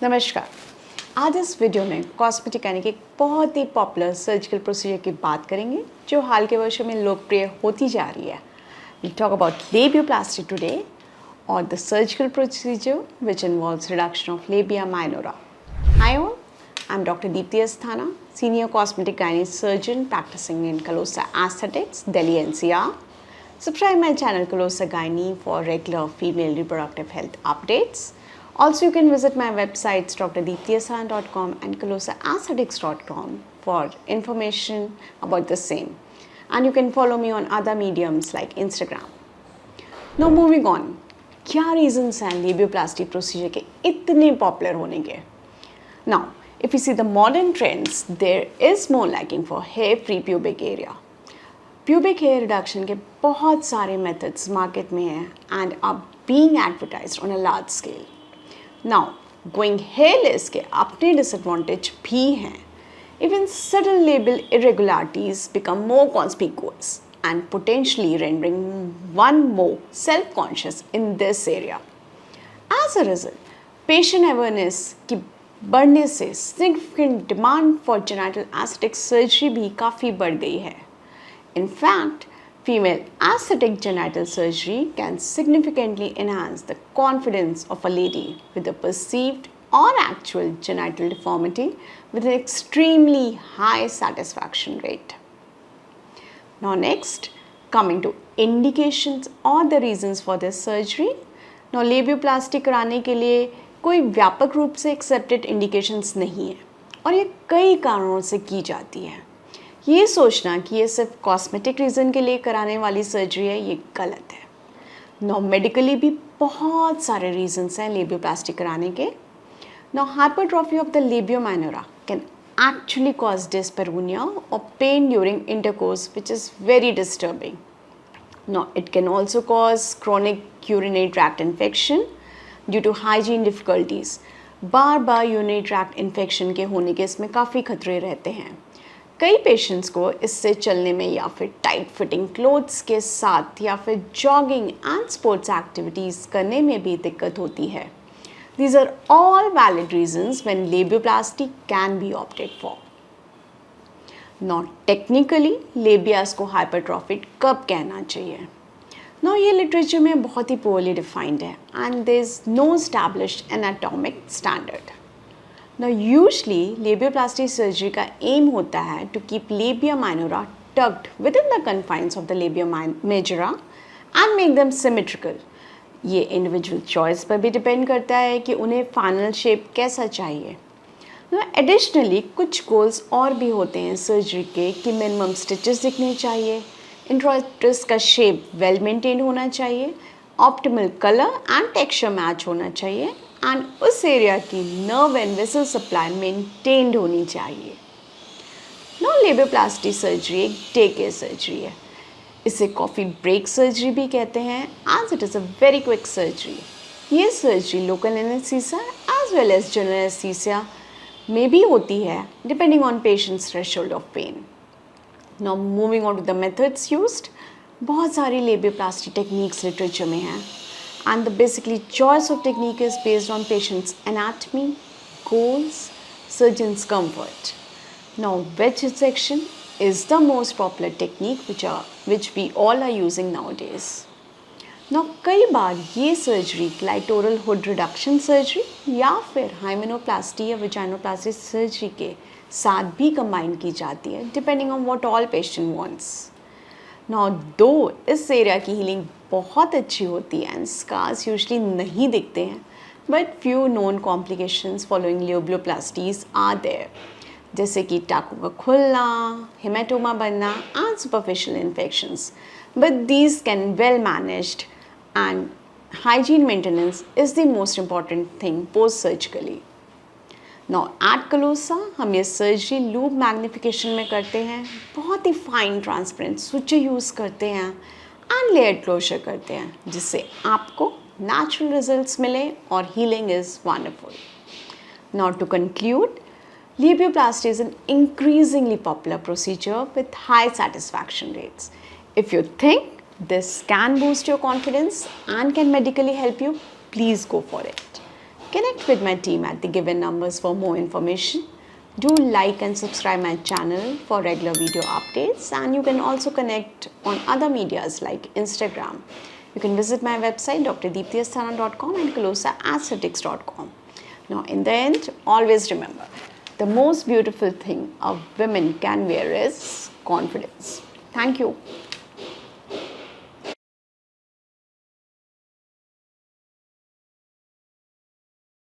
नमस्कार। आज इस वीडियो में कॉस्मेटिक यानी कि एक बहुत ही पॉपुलर सर्जिकल प्रोसीजर की बात करेंगे जो हाल के वर्षों में लोकप्रिय होती जा रही है। वी टॉक अबाउट लेबियोप्लास्टी टुडे और the surgical procedure which involves reduction of labia minora. Hi all, I am doctor Deepti Asthana, senior cosmetic gynae surgeon practicing in Calosa Aesthetics, Delhi NCR. Subscribe my channel Calosa Gynae for regular female reproductive health updates. Also, you can visit my websites drdeeptiasthana.com and calosaesthetics.com for information about the same. And you can follow me on other mediums like Instagram. Now moving on, क्या reasons हैं लेबियोप्लास्टी procedure के इतने popular होने के? Now, if you see the modern trends, there is more liking for hair-free pubic area. Pubic hair reduction के बहुत सारे methods market में हैं and are being advertised on a large scale. Now, going hairless के अपने disadvantage भी हैं. Even subtle label irregularities become more conspicuous and potentially rendering one more self-conscious in this area. As a result, patient awareness की बढ़ने से significant demand for genital aesthetic surgery भी काफ़ी बढ़ गई है. In fact, female aesthetic genital surgery can significantly enhance the confidence of a lady with a perceived or actual genital deformity with an extremely high satisfaction rate. Now next, coming to indications or the reasons for this surgery. Now लेबियोप्लास्टी कराने के लिए कोई व्यापक रूप से accepted indications नहीं है और ये कई कारणों से की जाती है. ये सोचना कि ये सिर्फ कॉस्मेटिक रीज़न के लिए कराने वाली सर्जरी है, ये गलत है. नौ मेडिकली भी बहुत सारे रीजंस हैं लेबियोप्लास्टी कराने के. Now hypertrophy of the labia minora can actually cause dyspareunia और pain during intercourse which is very disturbing. Now it can also cause chronic urinary tract infection due to hygiene difficulties. बार बार urinary tract infection के होने के इसमें काफ़ी खतरे रहते हैं. कई पेशेंट्स को इससे चलने में या फिर टाइट फिटिंग क्लोथ्स के साथ या फिर जॉगिंग एंड स्पोर्ट्स एक्टिविटीज़ करने में भी दिक्कत होती है. These are all valid reasons when labioplasty can be opted for. Not technically labias को हाइपरट्रॉफिड कब कहना चाहिए? नो ये लिटरेचर में बहुत ही पोअरली डिफाइंड है and there is no established anatomic standard. Now usually labioplasty surgery का aim होता है to keep labia minora tucked within the confines of the labia majora and make them symmetrical. ये individual choice पर भी depend करता है कि उन्हें final shape कैसा चाहिए. Now additionally कुछ goals और भी होते हैं surgery के कि minimum stitches दिखने चाहिए, introitus का shape well maintained होना चाहिए, optimal color and texture match होना चाहिए एंड उस एरिया की nerve and vessel supply maintained होनी चाहिए. नो लेबियोप्लास्टी सर्जरी एक डे केयर सर्जरी है. इसे कॉफ़ी ब्रेक सर्जरी भी कहते हैं as it is a very quick surgery. ये surgery local anaesthesia as well as general anaesthesia में भी होती है depending on patient's threshold of pain. Now moving on to the methods used. बहुत सारी लेबियोप्लास्टी टेक्निक्स लिटरेचर में हैं. And the basically choice of technique is based on patient's anatomy, goals, surgeon's comfort. Now, wedge resection is the most popular technique which we all are using nowadays. Now, कई बार ये surgery clitoral hood reduction surgery या फिर hymenoplasty या vaginoplasty surgery के साथ भी combine की जाती है depending on what all patient wants. Now, दो इस एरिया की हीलिंग बहुत अच्छी होती है एंड स्कार्स यूजली नहीं दिखते हैं, but few known complications following labioplasties are there, जैसे कि टाको का खुलना, हेमाटोमा बनना and superficial infections. But these can well managed and hygiene maintenance is the most important thing post surgically. Now at कलोसा हम ये सर्जरी लूप मैग्निफिकेशन में करते हैं, बहुत ही फाइन ट्रांसपेरेंट स्विचें यूज़ करते हैं एंड लेयर्ड क्लोजर करते हैं जिससे आपको नेचुरल रिजल्ट्स मिले और healing is wonderful. Now to conclude, labioplasty is an increasingly popular procedure with high satisfaction rates. If you think this can boost your confidence and can medically help you, please go for it. Connect with my team at the given numbers for more information. Do like and subscribe my channel for regular video updates, and you can also connect on other medias like Instagram. You can visit my website drdeeptiasthana.com and closaesthetics.com. Now in the end, always remember, the most beautiful thing a woman can wear is confidence. Thank you.